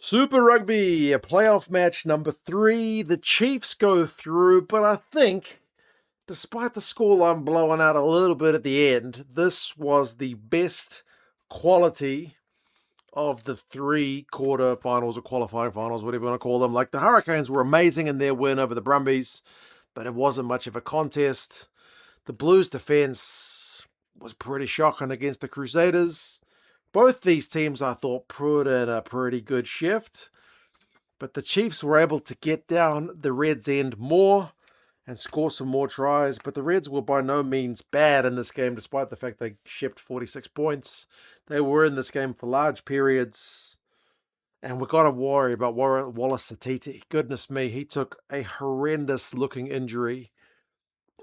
Super Rugby, playoff match number 3. The Chiefs go through, but I think, despite the scoreline blowing out a little bit at the end, this was the best quality of the 3 quarterfinals or qualifying finals, whatever you want to call them. Like, the Hurricanes were amazing in their win over the Brumbies, but it wasn't much of a contest. The Blues defense was pretty shocking against the Crusaders. Both these teams, I thought, put in a pretty good shift, but the Chiefs were able to get down the Reds' end more and score some more tries, but the Reds were by no means bad in this game, despite the fact they shipped 46 points. They were in this game for large periods, and we've got to worry about Wallace Sititi. Goodness me, he took a horrendous-looking injury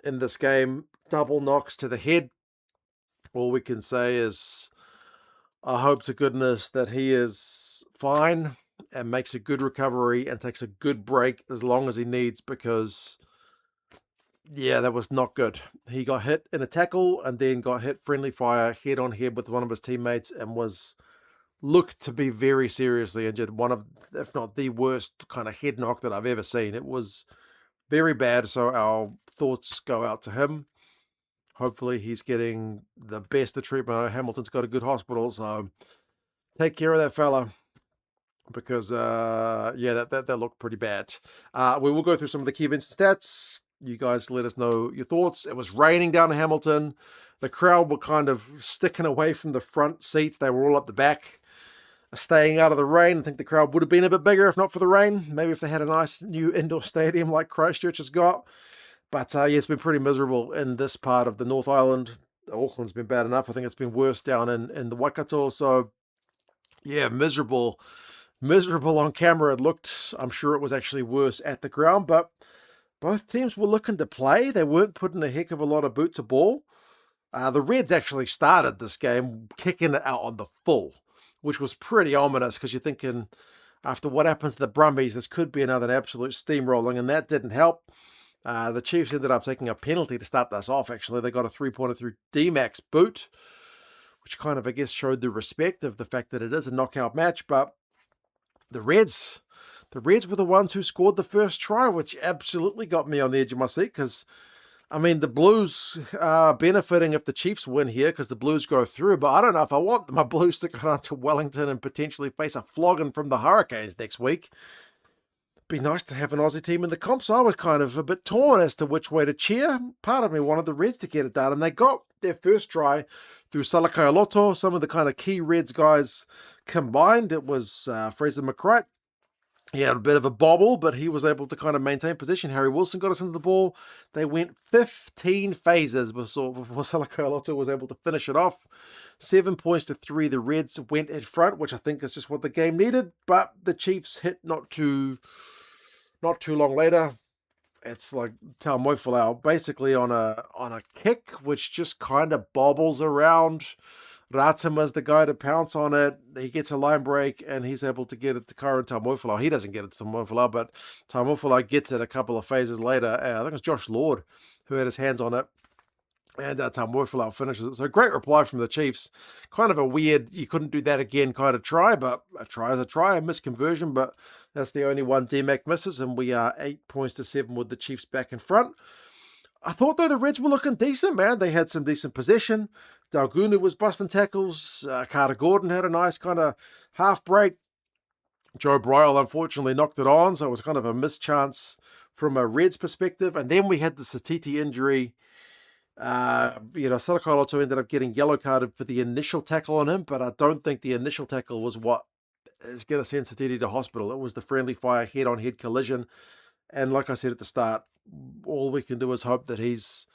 in this game. Double knocks to the head. All we can say is, I hope to goodness that he is fine and makes a good recovery and takes a good break as long as he needs, because, yeah, that was not good. He got hit in a tackle and then got hit friendly fire head on head with one of his teammates and looked to be very seriously injured. One of, if not the worst kind of head knock that I've ever seen. It was very bad, so our thoughts go out to him. Hopefully he's getting the best of treatment. Hamilton's got a good hospital, so take care of that fella, because, yeah, that looked pretty bad. We will go through some of the key events and stats. You guys let us know your thoughts. It was raining down in Hamilton. The crowd were kind of sticking away from the front seats. They were all up the back, staying out of the rain. I think the crowd would have been a bit bigger if not for the rain. Maybe if they had a nice new indoor stadium like Christchurch has got. But, yeah, it's been pretty miserable in this part of the North Island. Auckland's been bad enough. I think it's been worse down in the Waikato. So, yeah, miserable on camera. It looked, I'm sure it was actually worse at the ground. But both teams were looking to play. They weren't putting a heck of a lot of boot to ball. The Reds actually started this game kicking it out on the full, which was pretty ominous, because you're thinking, after what happened to the Brumbies, this could be another absolute steamrolling, and that didn't help. The Chiefs ended up taking a penalty to start this off, actually. They got a 3-pointer through D-Mac's boot, which kind of, I guess, showed the respect of the fact that it is a knockout match. But the Reds were the ones who scored the first try, which absolutely got me on the edge of my seat, because, I mean, the Blues are benefiting if the Chiefs win here, because the Blues go through. But I don't know if I want my Blues to go down to Wellington and potentially face a flogging from the Hurricanes next week. Be nice to have an Aussie team in the comp, so I was kind of a bit torn as to which way to cheer. Part of me wanted the Reds to get it done, and they got their first try through Salakaia-Loto. Some of the kind of key Reds guys combined. It was Fraser McCright. He had a bit of a bobble, but he was able to kind of maintain position. Harry Wilson got us into the ball. They went 15 phases before Salakaia-Loto was able to finish it off. 7 points to 3. The Reds went in front, which I think is just what the game needed. But the Chiefs hit not too long later. It's like Taumoefalau basically on a kick, which just kind of bobbles around. Ratima's the guy to pounce on it. He gets a line break, and he's able to get it to Karen Taumoefalau. He doesn't get it to Taumoefalau, but Taumoefalau gets it a couple of phases later. I think it's Josh Lord who had his hands on it, and Taumoefalau finishes it. So great reply from the Chiefs. Kind of a weird, you couldn't do that again kind of try, but a try is a try, a misconversion, but that's the only one D-Mac misses, and we are 8 points to 7 with the Chiefs back in front. I thought, though, the Reds were looking decent, man. They had some decent possession. Dalguna was busting tackles. Carter Gordon had a nice kind of half break. Joe Bryle, unfortunately, knocked it on, so it was kind of a mischance from a Reds perspective. And then we had the Sititi injury. Salakaia-Loto ended up getting yellow carded for the initial tackle on him, but I don't think the initial tackle was what is going to send Sititi to hospital. It was the friendly fire head-on-head collision. And like I said at the start, all we can do is hope that he's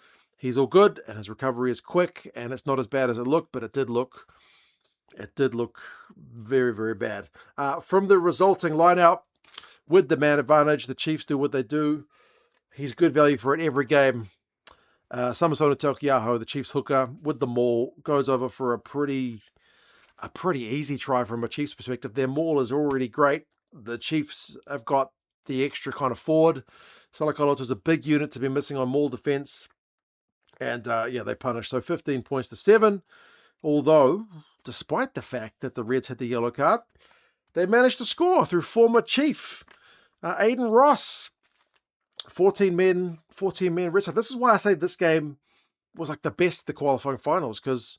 all good and his recovery is quick, and it's not as bad as it looked, but it did look very, very bad. From the resulting lineout, with the man advantage, the Chiefs do what they do. He's good value for it every game. Samasona Taukei'aho, the Chiefs hooker, with the maul, goes over for a pretty easy try from a Chiefs perspective. Their maul is already great. The Chiefs have got the extra kind of forward. Salakaia-Loto is a big unit to be missing on maul defense. And, they punish. So 15 points to 7. Although, despite the fact that the Reds had the yellow card, they managed to score through former Chief Aiden Ross. 14 men red side. This is why I say this game was like the best of the qualifying finals, because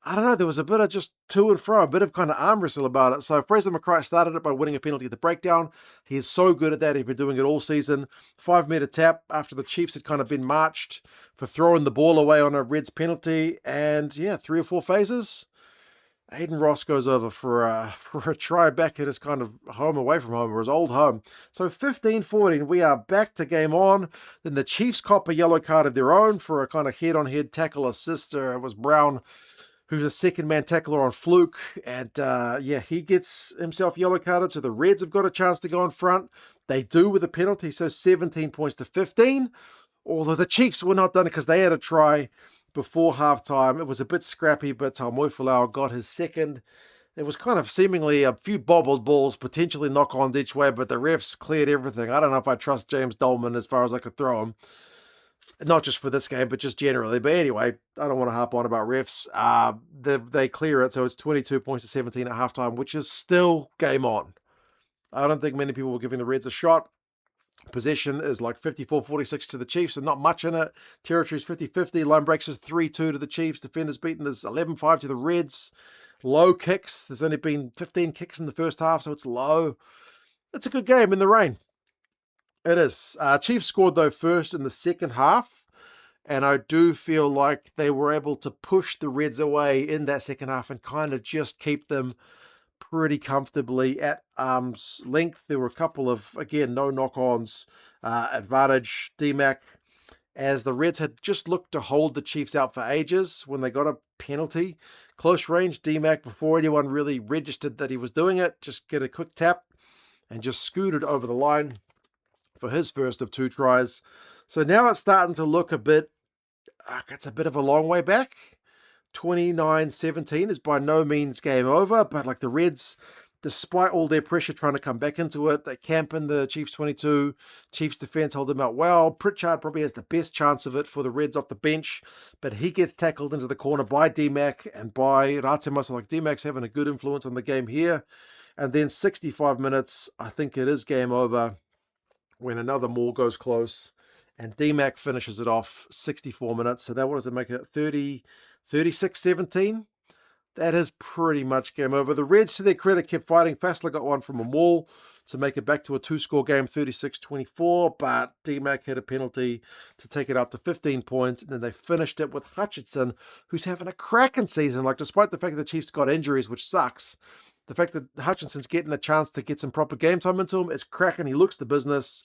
I don't know, there was a bit of just to and fro, a bit of kind of arm wrestle about it. So Fraser McCright started it by winning a penalty at the breakdown. He is so good at that. He's been doing it all season. 5-meter tap after the Chiefs had kind of been marched for throwing the ball away on a Reds penalty. And yeah, 3 or 4 phases. Aiden Ross goes over for a try back at his kind of home away from home, or his old home. So 15-14, we are back to game on. Then the Chiefs cop a yellow card of their own for a kind of head-on-head tackle assist. It was Brown, who's a second-man tackler on Fluke. And yeah, he gets himself yellow carded, so the Reds have got a chance to go in front. They do with a penalty, so 17 points to 15. Although the Chiefs were not done it because they had a try before halftime. It was a bit scrappy, but Moifulau got his second. There was kind of seemingly a few bobbled balls, potentially knock-ons each way, but the refs cleared everything. I don't know if I trust James Dolman as far as I could throw him. Not just for this game, but just generally. But anyway, I don't want to harp on about refs. They clear it, so it's 22 points to 17 at halftime, which is still game on. I don't think many people were giving the Reds a shot. Possession is like 54-46 to the Chiefs, and not much in it. Territory's 50-50. Line breaks is 3-2 to the Chiefs. Defenders beaten is 11-5 to the Reds. Low kicks. There's only been 15 kicks in the first half, so it's low. It's a good game in the rain. It is. Chiefs scored, though, first in the second half, and I do feel like they were able to push the Reds away in that second half and kind of just keep them pretty comfortably at arm's length. There were a couple of, again, no knock-ons. Advantage, DMAC, as the Reds had just looked to hold the Chiefs out for ages when they got a penalty. Close range, DMAC, before anyone really registered that he was doing it, just get a quick tap and just scooted over the line for his first of 2 tries. So now it's starting to look a bit, it's a bit of a long way back. 29-17 is by no means game over, but like the Reds, despite all their pressure trying to come back into it, they camp in the Chiefs 22. Chiefs defense hold them out well. Pritchard probably has the best chance of it for the Reds off the bench, but he gets tackled into the corner by DMAC and by Ratema. So like DMAC's having a good influence on the game here. And then 65 minutes, I think it is game over when another maul goes close. And DMAC finishes it off 64 minutes. So that, what does it make it? 36-17. That is pretty much game over. The Reds, to their credit, kept fighting. Fassler got one from a maul to make it back to a 2-score game, 36-24. But DMAC had a penalty to take it up to 15 points. And then they finished it with Hutchinson, who's having a cracking season. Like, despite the fact that the Chiefs got injuries, which sucks, the fact that Hutchinson's getting a chance to get some proper game time into him is cracking. He looks the business.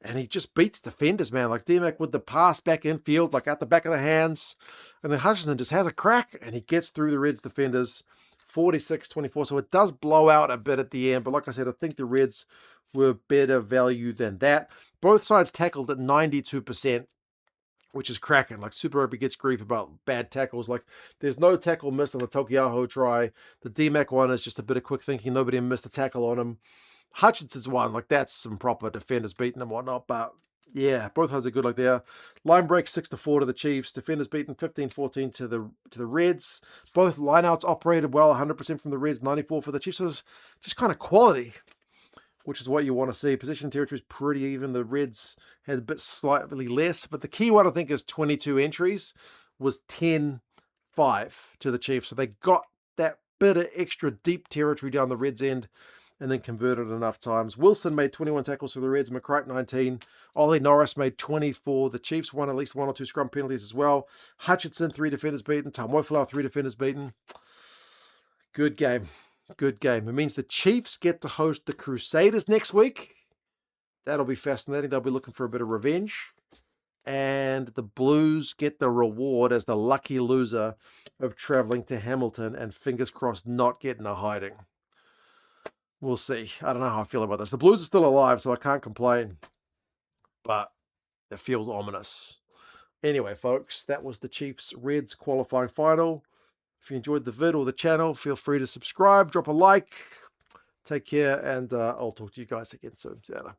And he just beats defenders, man. Like DMAC with the pass back infield, like out the back of the hands. And then Hutchinson just has a crack, and he gets through the Reds defenders 46-24. So it does blow out a bit at the end. But like I said, I think the Reds were better value than that. Both sides tackled at 92%, which is cracking. Like Super Rugby gets grief about bad tackles. Like there's no tackle missed on the Tokiaho try. The DMAC one is just a bit of quick thinking. Nobody missed a tackle on him. Hutchinson's one, like that's some proper defenders beating and whatnot, but yeah, both sides are good like there. Line break 6-4 to the Chiefs. Defenders beaten 15-14 to the Reds. Both lineouts operated well, 100% from the Reds, 94 for the Chiefs. So it's just kind of quality, which is what you want to see. Possession territory is pretty even. The Reds had a bit slightly less, but the key one I think is 22 entries was 10-5 to the Chiefs. So they got that bit of extra deep territory down the Reds' end and then converted enough times. Wilson made 21 tackles for the Reds, McCright 19. Ollie Norris made 24. The Chiefs won at least 1 or 2 scrum penalties as well. Hutchinson, 3 defenders beaten. Tamoifulau, 3 defenders beaten. Good game. Good game. It means the Chiefs get to host the Crusaders next week. That'll be fascinating. They'll be looking for a bit of revenge. And the Blues get the reward as the lucky loser of traveling to Hamilton and fingers crossed not getting a hiding. We'll see. I don't know how I feel about this. The Blues are still alive, so I can't complain. But it feels ominous. Anyway, folks, that was the Chiefs-Reds qualifying final. If you enjoyed the vid or the channel, feel free to subscribe, drop a like. Take care, and I'll talk to you guys again soon. See you later.